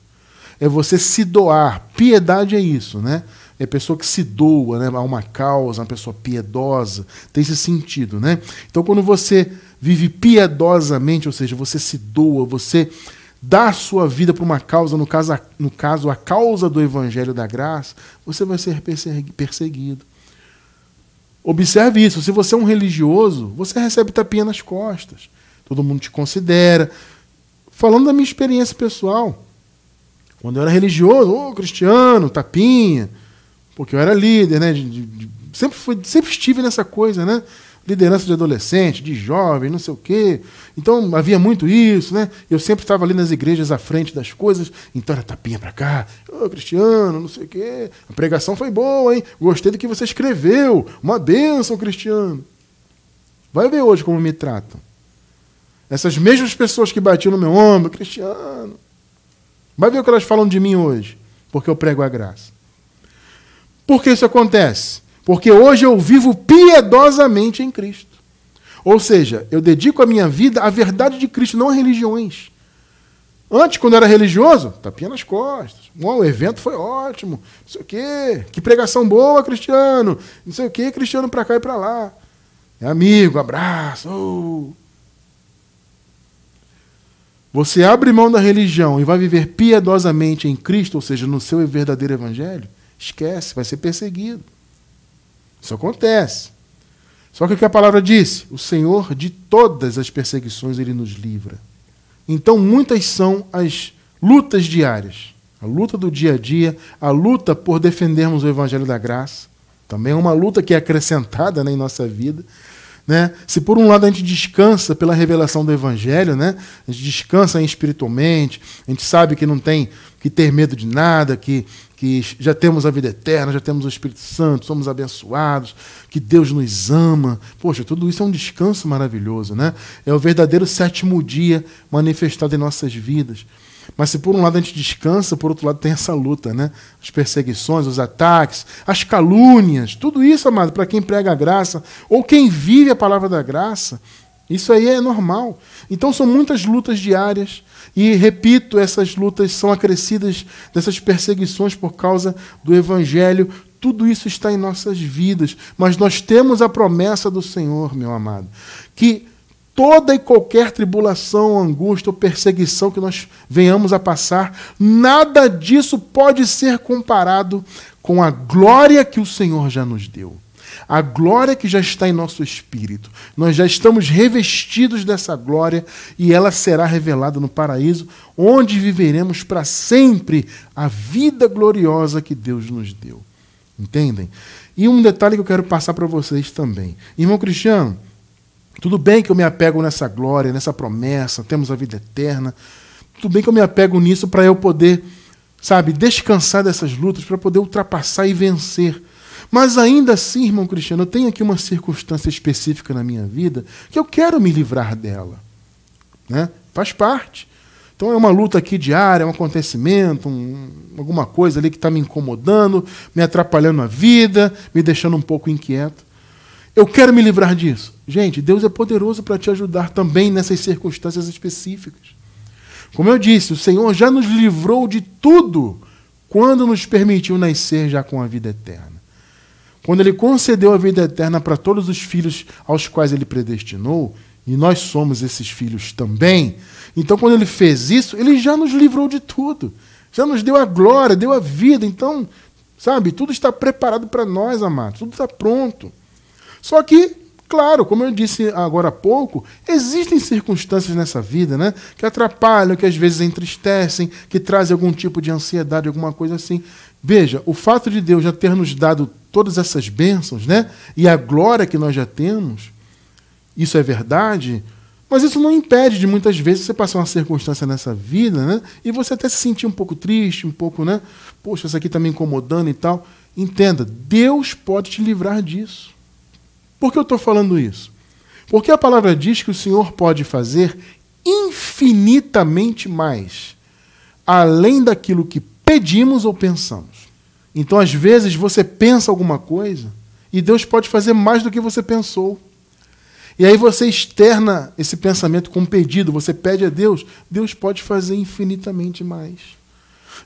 É você se doar. Piedade é isso, né? É a pessoa que se doa, né, a uma causa, uma pessoa piedosa. Tem esse sentido, né? Então, quando você vive piedosamente, ou seja, você se doa, você dá a sua vida para uma causa, no caso, a causa do Evangelho da Graça, você vai ser perseguido. Observe isso. Se você é um religioso, você recebe tapinha nas costas. Todo mundo te considera. Falando da minha experiência pessoal, quando eu era religioso, cristiano, tapinha, porque eu era líder, né? Sempre estive nessa coisa, né? Liderança de adolescente, de jovem, não sei o quê. Então havia muito isso, né? Eu sempre estava ali nas igrejas à frente das coisas, então era tapinha para cá, Cristiano, não sei o quê. A pregação foi boa, hein? Gostei do que você escreveu. Uma bênção, Cristiano. Vai ver hoje como me tratam. Essas mesmas pessoas que batiam no meu ombro, Cristiano. Vai ver o que elas falam de mim hoje, porque eu prego a graça. Por que isso acontece? Porque hoje eu vivo piedosamente em Cristo. Ou seja, eu dedico a minha vida à verdade de Cristo, não a religiões. Antes, quando eu era religioso, tapinha nas costas. O evento foi ótimo. Não sei o quê. Que pregação boa, Cristiano. Não sei o quê, Cristiano para cá e para lá. É amigo, abraço. Você abre mão da religião e vai viver piedosamente em Cristo, ou seja, no seu verdadeiro evangelho, esquece, vai ser perseguido. Isso acontece. Só que o que a palavra disse? O Senhor, de todas as perseguições, Ele nos livra. Então, muitas são as lutas diárias. A luta do dia a dia, a luta por defendermos o Evangelho da Graça. Também é uma luta que é acrescentada, né, em nossa vida. Né? Se por um lado a gente descansa pela revelação do Evangelho, né? A gente descansa espiritualmente, a gente sabe que não tem que ter medo de nada, que já temos a vida eterna, já temos o Espírito Santo, somos abençoados, que Deus nos ama. Poxa, tudo isso é um descanso maravilhoso, né? É o verdadeiro sétimo dia manifestado em nossas vidas. Mas se por um lado a gente descansa, por outro lado tem essa luta, né? As perseguições, os ataques, as calúnias, tudo isso, amado, para quem prega a graça, ou quem vive a palavra da graça, isso aí é normal. Então são muitas lutas diárias, e repito, essas lutas são acrescidas dessas perseguições por causa do Evangelho. Tudo isso está em nossas vidas, mas nós temos a promessa do Senhor, meu amado, que toda e qualquer tribulação, angústia ou perseguição que nós venhamos a passar, nada disso pode ser comparado com a glória que o Senhor já nos deu. A glória que já está em nosso espírito. Nós já estamos revestidos dessa glória e ela será revelada no paraíso, onde viveremos para sempre a vida gloriosa que Deus nos deu. Entendem? E um detalhe que eu quero passar para vocês também. Irmão Cristiano, tudo bem que eu me apego nessa glória, nessa promessa, temos a vida eterna. Tudo bem que eu me apego nisso para eu poder, sabe, descansar dessas lutas, para poder ultrapassar e vencer. Mas ainda assim, irmão Cristiano, eu tenho aqui uma circunstância específica na minha vida que eu quero me livrar dela. Né? Faz parte. Então é uma luta aqui diária, um acontecimento, alguma coisa ali que está me incomodando, me atrapalhando a vida, me deixando um pouco inquieto. Eu quero me livrar disso. Gente, Deus é poderoso para te ajudar também nessas circunstâncias específicas. Como eu disse, o Senhor já nos livrou de tudo quando nos permitiu nascer já com a vida eterna. Quando Ele concedeu a vida eterna para todos os filhos aos quais Ele predestinou, e nós somos esses filhos também, então quando Ele fez isso, Ele já nos livrou de tudo. Já nos deu a glória, deu a vida. Então, sabe, tudo está preparado para nós, amados. Tudo está pronto. Só que, claro, como eu disse agora há pouco, existem circunstâncias nessa vida, né, que atrapalham, que às vezes entristecem, que trazem algum tipo de ansiedade, alguma coisa assim. Veja, o fato de Deus já ter nos dado todas essas bênçãos, né, e a glória que nós já temos, isso é verdade, mas isso não impede de muitas vezes você passar uma circunstância nessa vida, né, e você até se sentir um pouco triste, um pouco, né, poxa, isso aqui está me incomodando e tal. Entenda, Deus pode te livrar disso. Por que eu estou falando isso? Porque a palavra diz que o Senhor pode fazer infinitamente mais, além daquilo que pedimos ou pensamos. Então, às vezes, você pensa alguma coisa e Deus pode fazer mais do que você pensou. E aí você externa esse pensamento com um pedido, você pede a Deus, Deus pode fazer infinitamente mais.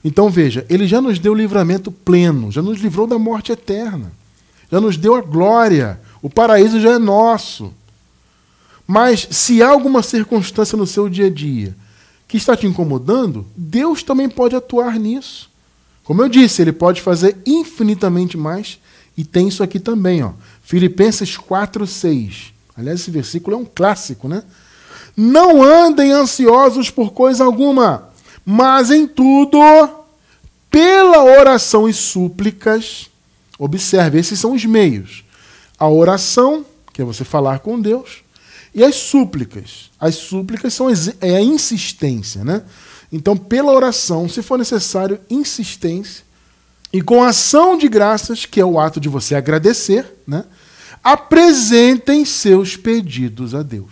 Então, veja, Ele já nos deu o livramento pleno, já nos livrou da morte eterna, já nos deu a glória, o paraíso já é nosso. Mas se há alguma circunstância no seu dia a dia que está te incomodando, Deus também pode atuar nisso. Como eu disse, Ele pode fazer infinitamente mais, e tem isso aqui também, ó. Filipenses 4:6. Aliás, esse versículo é um clássico, né? Não andem ansiosos por coisa alguma, mas em tudo, pela oração e súplicas, observe, esses são os meios. A oração, que é você falar com Deus, e as súplicas. As súplicas são a insistência, né? Então, pela oração, se for necessário, insistência, e com ação de graças, que é o ato de você agradecer, né? Apresentem seus pedidos a Deus.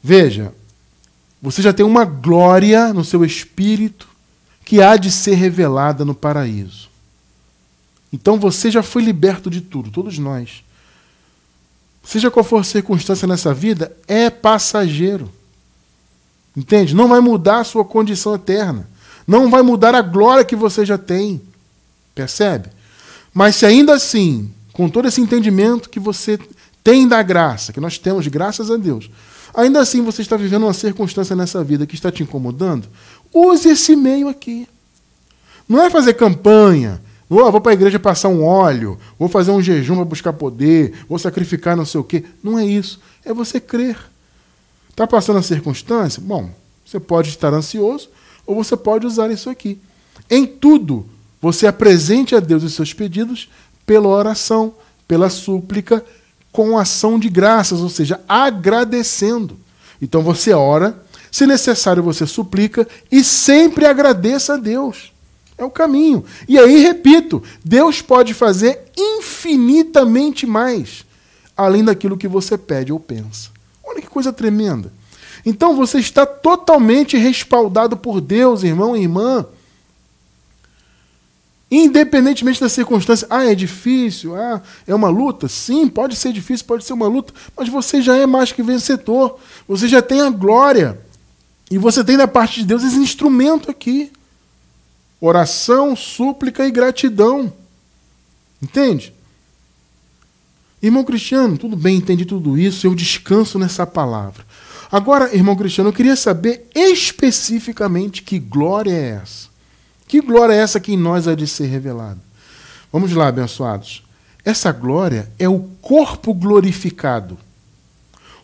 Veja, você já tem uma glória no seu espírito que há de ser revelada no paraíso. Então você já foi liberto de tudo, todos nós. Seja qual for a circunstância nessa vida, é passageiro. Entende? Não vai mudar a sua condição eterna. Não vai mudar a glória que você já tem. Percebe? Mas se ainda assim, com todo esse entendimento que você tem da graça, que nós temos, graças a Deus, ainda assim você está vivendo uma circunstância nessa vida que está te incomodando, use esse meio aqui. Não é fazer campanha, vou para a igreja passar um óleo, vou fazer um jejum para buscar poder, vou sacrificar não sei o quê. Não é isso. É você crer. Está passando a circunstância? Bom, você pode estar ansioso ou você pode usar isso aqui. Em tudo, você apresente a Deus os seus pedidos pela oração, pela súplica, com ação de graças, ou seja, agradecendo. Então você ora, se necessário você suplica e sempre agradeça a Deus. É o caminho. E aí, repito, Deus pode fazer infinitamente mais, além daquilo que você pede ou pensa. Olha que coisa tremenda. Então você está totalmente respaldado por Deus, irmão e irmã. Independentemente da circunstância. É difícil, é uma luta. Sim, pode ser difícil, pode ser uma luta, mas você já é mais que vencedor. Você já tem a glória. E você tem da parte de Deus esse instrumento aqui. Oração, súplica e gratidão. Entende? Irmão Cristiano, tudo bem, entendi tudo isso, eu descanso nessa palavra. Agora, irmão Cristiano, eu queria saber especificamente que glória é essa. Que glória é essa que em nós há de ser revelada? Vamos lá, abençoados. Essa glória é o corpo glorificado.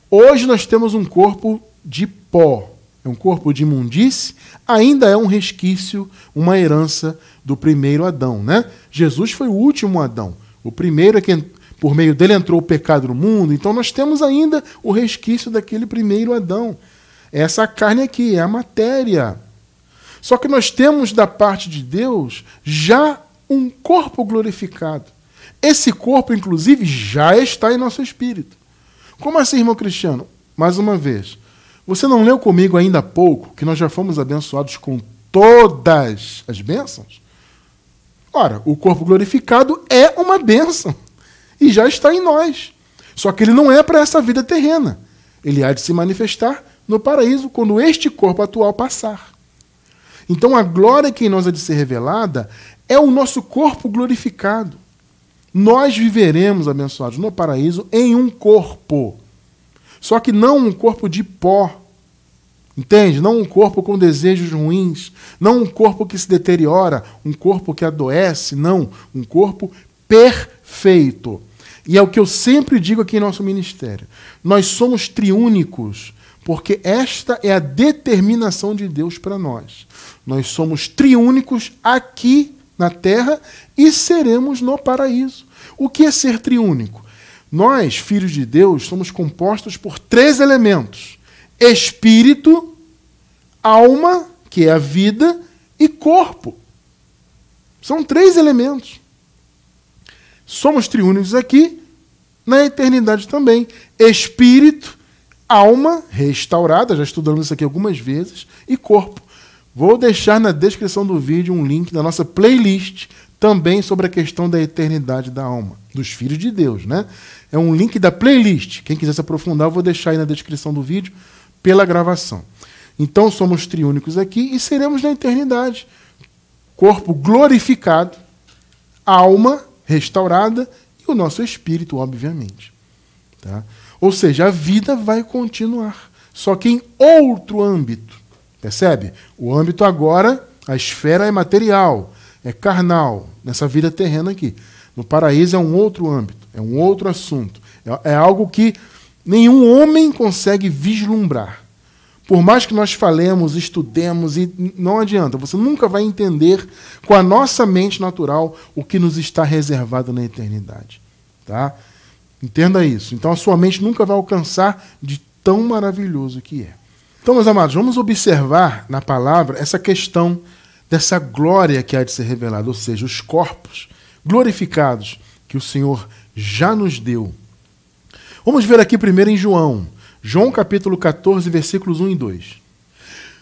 Hoje nós temos um corpo de pó, é um corpo de imundície, ainda é um resquício, uma herança do primeiro Adão, né? Jesus foi o último Adão. O primeiro é que por meio dele entrou o pecado no mundo, então nós temos ainda o resquício daquele primeiro Adão. Essa carne aqui é a matéria. Só que nós temos da parte de Deus já um corpo glorificado. Esse corpo, inclusive, já está em nosso espírito. Como assim, irmão Cristiano? Mais uma vez, você não leu comigo ainda há pouco que nós já fomos abençoados com todas as bênçãos? Ora, o corpo glorificado é uma bênção e já está em nós. Só que ele não é para essa vida terrena. Ele há de se manifestar no paraíso quando este corpo atual passar. Então a glória que em nós há de ser revelada é o nosso corpo glorificado. Nós viveremos, abençoados, no paraíso em um corpo. Só que não um corpo de pó. Entende? Não um corpo com desejos ruins. Não um corpo que se deteriora. Um corpo que adoece. Não. Um corpo perfeito. E é o que eu sempre digo aqui em nosso ministério. Nós somos triúnicos, porque esta é a determinação de Deus para nós. Nós somos triúnicos aqui na terra e seremos no paraíso. O que é ser triúnico? Nós, filhos de Deus, somos compostos por 3 elementos: espírito, alma, que é a vida, e corpo. São 3 elementos. Somos triúnicos aqui, na eternidade também. Espírito, alma restaurada, já estudamos isso aqui algumas vezes, e corpo. Vou deixar na descrição do vídeo um link da nossa playlist também sobre a questão da eternidade da alma, dos filhos de Deus, né? É um link da playlist. Quem quiser se aprofundar, eu vou deixar aí na descrição do vídeo pela gravação. Então, somos triúnicos aqui e seremos na eternidade. Corpo glorificado, alma restaurada e o nosso espírito, obviamente. Tá? Ou seja, a vida vai continuar, só que em outro âmbito. Percebe? O âmbito agora, a esfera é material, é carnal, nessa vida terrena aqui. No paraíso é um outro âmbito, é um outro assunto. É algo que nenhum homem consegue vislumbrar. Por mais que nós falemos, estudemos, e não adianta, você nunca vai entender com a nossa mente natural o que nos está reservado na eternidade. Tá? Entenda isso. Então a sua mente nunca vai alcançar de tão maravilhoso que é. Então, meus amados, vamos observar na palavra essa questão dessa glória que há de ser revelada, ou seja, os corpos glorificados que o Senhor já nos deu. Vamos ver aqui primeiro em João capítulo 14, versículos 1 e 2.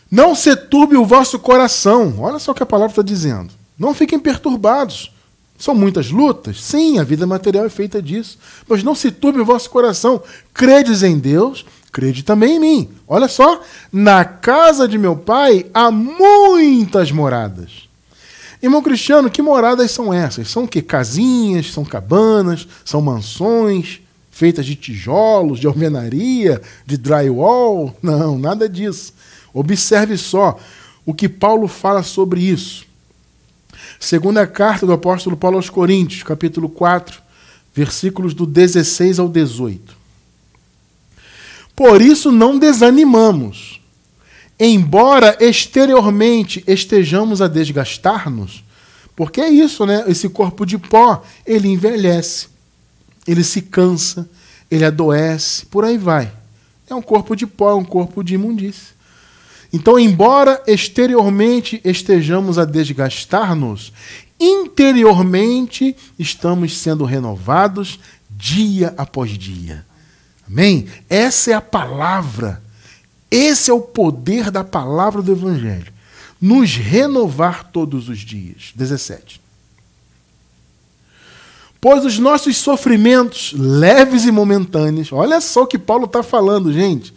Não se turbe o vosso coração. Olha só o que a palavra está dizendo. Não fiquem perturbados. São muitas lutas? Sim, a vida material é feita disso. Mas não se turbe o vosso coração. Credes em Deus, crede também em mim. Olha só, na casa de meu pai há muitas moradas. Irmão Cristiano, que moradas são essas? São o quê? Casinhas, são cabanas, são mansões feitas de tijolos, de alvenaria, de drywall? Não, nada disso. Observe só o que Paulo fala sobre isso. Segunda carta do apóstolo Paulo aos Coríntios, capítulo 4, versículos do 16 ao 18. Por isso não desanimamos. Embora exteriormente estejamos a desgastar-nos, Porque é isso, né? Esse corpo de pó, ele envelhece, ele se cansa, ele adoece, por aí vai. É um corpo de pó, é um corpo de imundície. Então, embora exteriormente estejamos a desgastar-nos, interiormente estamos sendo renovados dia após dia. Amém? Essa é a palavra. Esse é o poder da palavra do Evangelho. Nos renovar todos os dias. 17. Pois os nossos sofrimentos leves e momentâneos, olha só o que Paulo está falando, gente.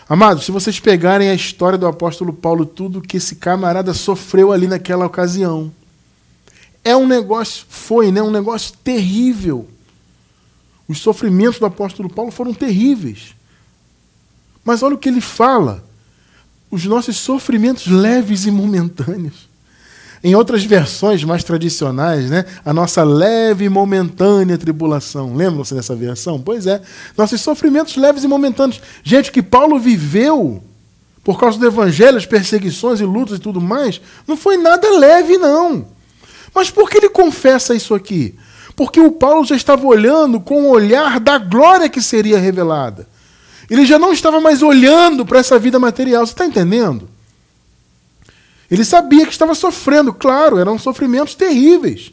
Amados, se vocês pegarem a história do apóstolo Paulo, tudo que esse camarada sofreu ali naquela ocasião, é um negócio, um negócio terrível. Os sofrimentos do apóstolo Paulo foram terríveis. Mas olha o que ele fala. Os nossos sofrimentos leves e momentâneos. Em outras versões mais tradicionais, né? A nossa leve e momentânea tribulação. Lembram-se dessa versão? Pois é. Nossos sofrimentos leves e momentâneos. Gente, que Paulo viveu por causa do evangelho, as perseguições e lutas e tudo mais, não foi nada leve, não. Mas por que ele confessa isso aqui? Porque o Paulo já estava olhando com o olhar da glória que seria revelada. Ele já não estava mais olhando para essa vida material. Você está entendendo? Ele sabia que estava sofrendo, claro, eram sofrimentos terríveis.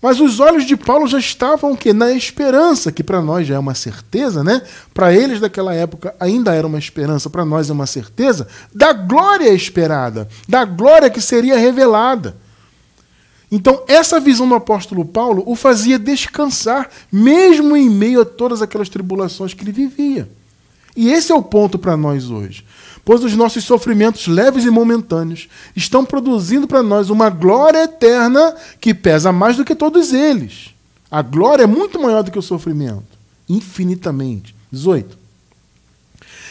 Mas os olhos de Paulo já estavam o quê? Na esperança, que para nós já é uma certeza, né? Para eles daquela época ainda era uma esperança, para nós é uma certeza, da glória esperada, da glória que seria revelada. Então, essa visão do apóstolo Paulo o fazia descansar, mesmo em meio a todas aquelas tribulações que ele vivia. E esse é o ponto para nós hoje. Pois os nossos sofrimentos leves e momentâneos estão produzindo para nós uma glória eterna que pesa mais do que todos eles. A glória é muito maior do que o sofrimento, infinitamente. 18.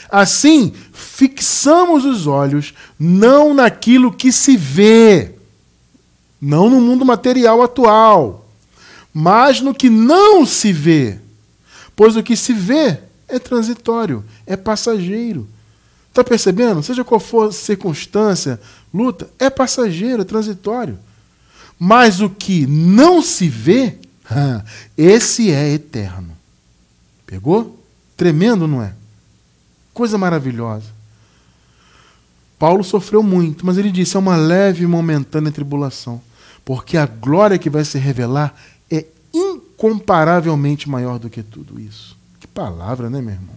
Assim, fixamos os olhos não naquilo que se vê, não no mundo material atual, mas no que não se vê. Pois o que se vê é transitório, é passageiro. Está percebendo? Seja qual for a circunstância, luta, é passageiro, é transitório. Mas o que não se vê, esse é eterno. Pegou? Tremendo, não é? Coisa maravilhosa. Paulo sofreu muito, mas ele disse, é uma leve e momentânea tribulação, porque a glória que vai se revelar é incomparavelmente maior do que tudo isso. Que palavra, né, meu irmão?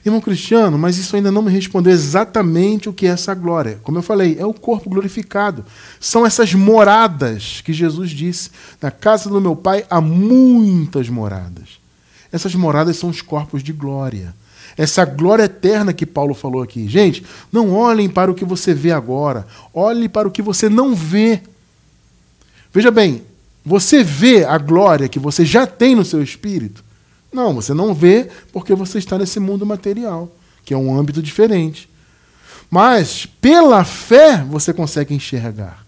Irmão Cristiano, mas isso ainda não me respondeu exatamente o que é essa glória. Como eu falei, é o corpo glorificado. São essas moradas que Jesus disse. Na casa do meu Pai há muitas moradas. Essas moradas são os corpos de glória. Essa glória eterna que Paulo falou aqui. Gente, não olhem para o que você vê agora. Olhem para o que você não vê. Veja bem, você vê a glória que você já tem no seu espírito? Não, você não vê porque você está nesse mundo material, que é um âmbito diferente. Mas, pela fé, você consegue enxergar.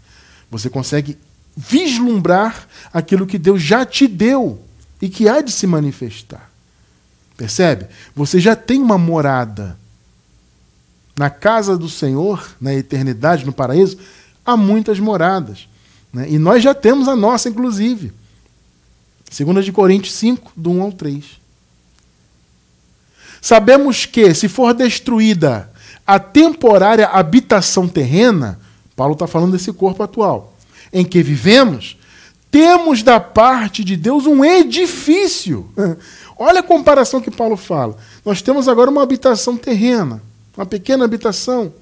Você consegue vislumbrar aquilo que Deus já te deu e que há de se manifestar. Percebe? Você já tem uma morada. Na casa do Senhor, na eternidade, no paraíso, há muitas moradas. Né? E nós já temos a nossa, inclusive. 2 de Coríntios 5, do 1 ao 3. Sabemos que, se for destruída a temporária habitação terrena, Paulo está falando desse corpo atual, em que vivemos, temos da parte de Deus um edifício. Olha a comparação que Paulo fala. Nós temos agora uma habitação terrena, uma pequena habitação.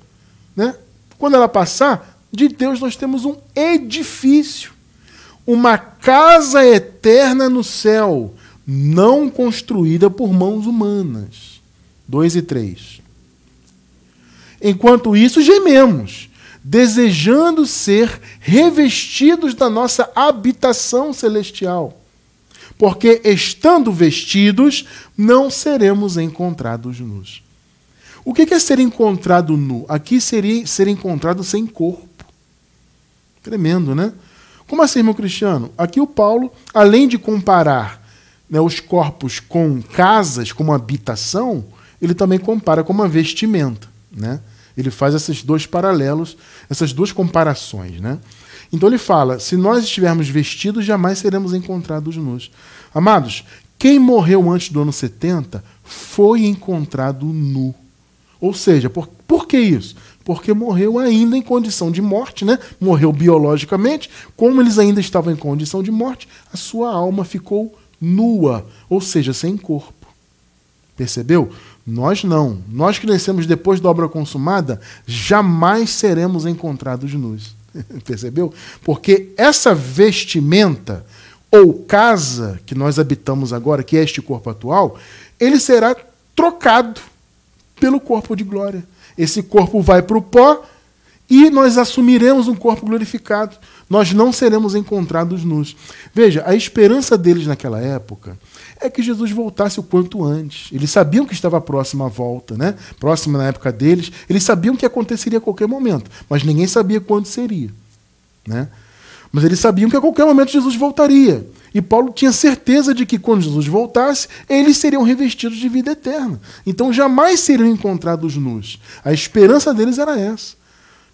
Né? Quando ela passar, de Deus nós temos um edifício. Uma casa eterna no céu, não construída por mãos humanas. 2 e 3. Enquanto isso, gememos, desejando ser revestidos da nossa habitação celestial. Porque, estando vestidos, não seremos encontrados nus. O que é ser encontrado nu? Aqui seria ser encontrado sem corpo. Tremendo, né? Como assim, irmão Cristiano? Aqui o Paulo, além de comparar, né, os corpos com casas, como habitação, ele também compara com uma vestimenta. Né? Ele faz esses dois paralelos, essas duas comparações. Né? Então ele fala, se nós estivermos vestidos, jamais seremos encontrados nus. Amados, quem morreu antes do ano 70 foi encontrado nu. Ou seja, por que isso? Porque morreu ainda em condição de morte, né? Morreu biologicamente. Como eles ainda estavam em condição de morte, a sua alma ficou nua, ou seja, sem corpo. Percebeu? Nós não. Nós que nascemos depois da obra consumada, jamais seremos encontrados nus. Percebeu? Porque essa vestimenta ou casa que nós habitamos agora, que é este corpo atual, ele será trocado pelo corpo de glória. Esse corpo vai para o pó e nós assumiremos um corpo glorificado. Nós não seremos encontrados nus. Veja, a esperança deles naquela época é que Jesus voltasse o quanto antes. Eles sabiam que estava próxima a volta, né? Próxima na época deles. Eles sabiam que aconteceria a qualquer momento, mas ninguém sabia quando seria, né? Mas eles sabiam que a qualquer momento Jesus voltaria. E Paulo tinha certeza de que quando Jesus voltasse, eles seriam revestidos de vida eterna. Então jamais seriam encontrados nus. A esperança deles era essa,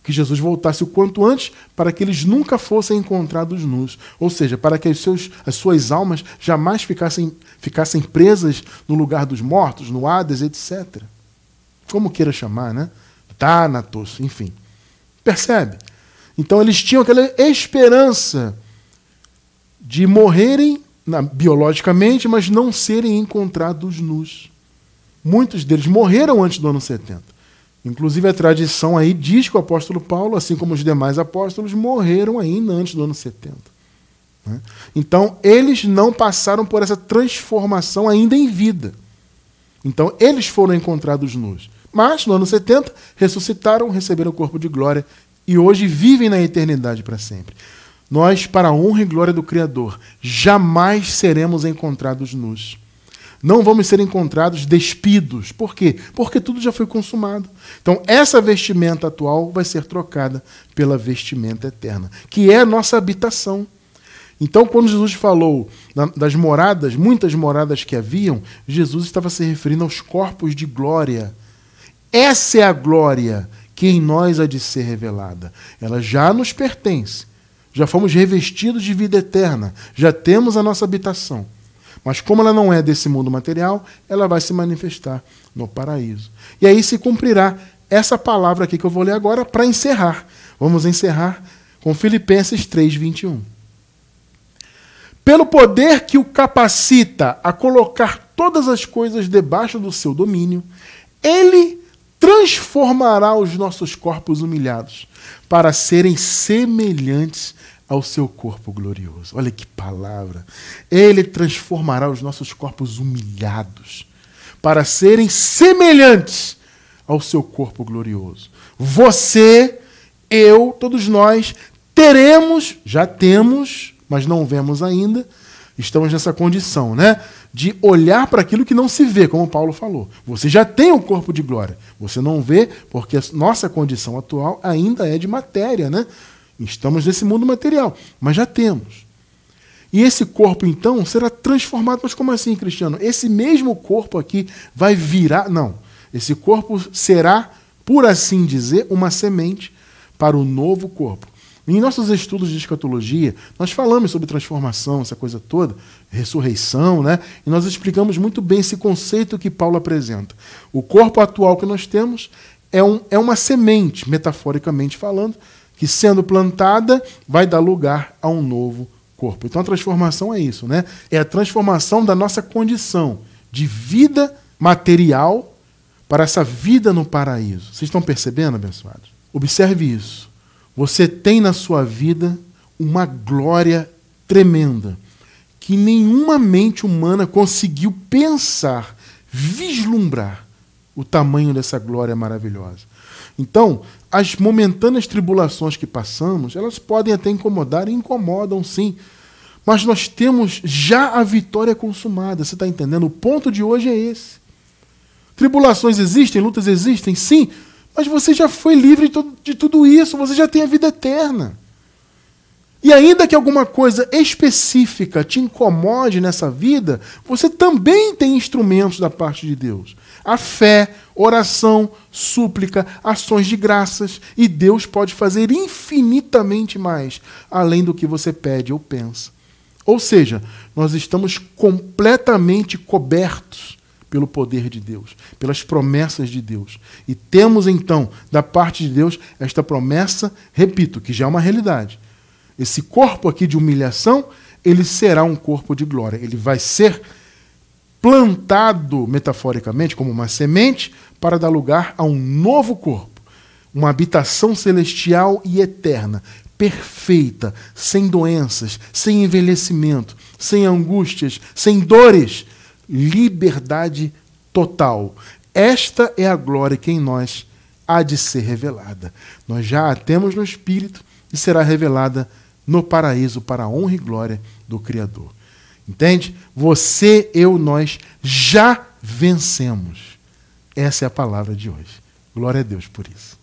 que Jesus voltasse o quanto antes para que eles nunca fossem encontrados nus. Ou seja, para que as suas almas jamais ficassem presas no lugar dos mortos, no Hades, etc. Como queira chamar, né? Thanatos, enfim. Percebe? Então eles tinham aquela esperança de morrerem biologicamente, mas não serem encontrados nus. Muitos deles morreram antes do ano 70. Inclusive a tradição aí diz que o apóstolo Paulo, assim como os demais apóstolos, morreram ainda antes do ano 70. Né? Então eles não passaram por essa transformação ainda em vida. Então eles foram encontrados nus. Mas no ano 70 ressuscitaram, receberam o corpo de glória e hoje vivem na eternidade para sempre. Nós, para a honra e glória do Criador, jamais seremos encontrados nus. Não vamos ser encontrados despidos. Por quê? Porque tudo já foi consumado. Então, essa vestimenta atual vai ser trocada pela vestimenta eterna, que é a nossa habitação. Então, quando Jesus falou das moradas, muitas moradas que haviam, Jesus estava se referindo aos corpos de glória. Essa é a glória que em nós há de ser revelada. Ela já nos pertence. Já fomos revestidos de vida eterna. Já temos a nossa habitação. Mas como ela não é desse mundo material, ela vai se manifestar no paraíso. E aí se cumprirá essa palavra aqui que eu vou ler agora para encerrar. Vamos encerrar com Filipenses 3:21. Pelo poder que o capacita a colocar todas as coisas debaixo do seu domínio, ele transformará os nossos corpos humilhados para serem semelhantes ao seu corpo glorioso. Olha que palavra. Ele transformará os nossos corpos humilhados para serem semelhantes ao seu corpo glorioso. Você, eu, todos nós teremos, já temos, mas não vemos ainda, estamos nessa condição, né? De olhar para aquilo que não se vê, como Paulo falou. Você já tem um corpo de glória. Você não vê porque a nossa condição atual ainda é de matéria, né? Estamos nesse mundo material, mas já temos. E esse corpo, então, será transformado. Mas como assim, Cristiano? Esse mesmo corpo aqui vai virar... Não. Esse corpo será, por assim dizer, uma semente para o novo corpo. Em nossos estudos de escatologia, nós falamos sobre transformação, essa coisa toda, ressurreição, né? E nós explicamos muito bem esse conceito que Paulo apresenta. O corpo atual que nós temos é uma semente, metaforicamente falando, que sendo plantada vai dar lugar a um novo corpo. Então a transformação é isso, né? É a transformação da nossa condição de vida material para essa vida no paraíso. Vocês estão percebendo, abençoados? Observe isso. Você tem na sua vida uma glória tremenda que nenhuma mente humana conseguiu pensar, vislumbrar o tamanho dessa glória maravilhosa. Então, as momentâneas tribulações que passamos, elas podem até incomodar e incomodam sim, mas nós temos já a vitória consumada. Você está entendendo? O ponto de hoje é esse. Tribulações existem, lutas existem, sim, mas você já foi livre de tudo isso, você já tem a vida eterna. E ainda que alguma coisa específica te incomode nessa vida, você também tem instrumentos da parte de Deus. A fé, oração, súplica, ações de graças. E Deus pode fazer infinitamente mais, além do que você pede ou pensa. Ou seja, nós estamos completamente cobertos pelo poder de Deus, pelas promessas de Deus. E temos então, da parte de Deus, esta promessa, repito, que já é uma realidade. Esse corpo aqui de humilhação, ele será um corpo de glória. Ele vai ser plantado, metaforicamente, como uma semente, para dar lugar a um novo corpo. Uma habitação celestial e eterna, perfeita, sem doenças, sem envelhecimento, sem angústias, sem dores. Liberdade total. Esta é a glória que em nós há de ser revelada. Nós já a temos no Espírito e será revelada no paraíso para a honra e glória do Criador. Entende? Você, eu, nós já vencemos. Essa é a palavra de hoje. Glória a Deus por isso.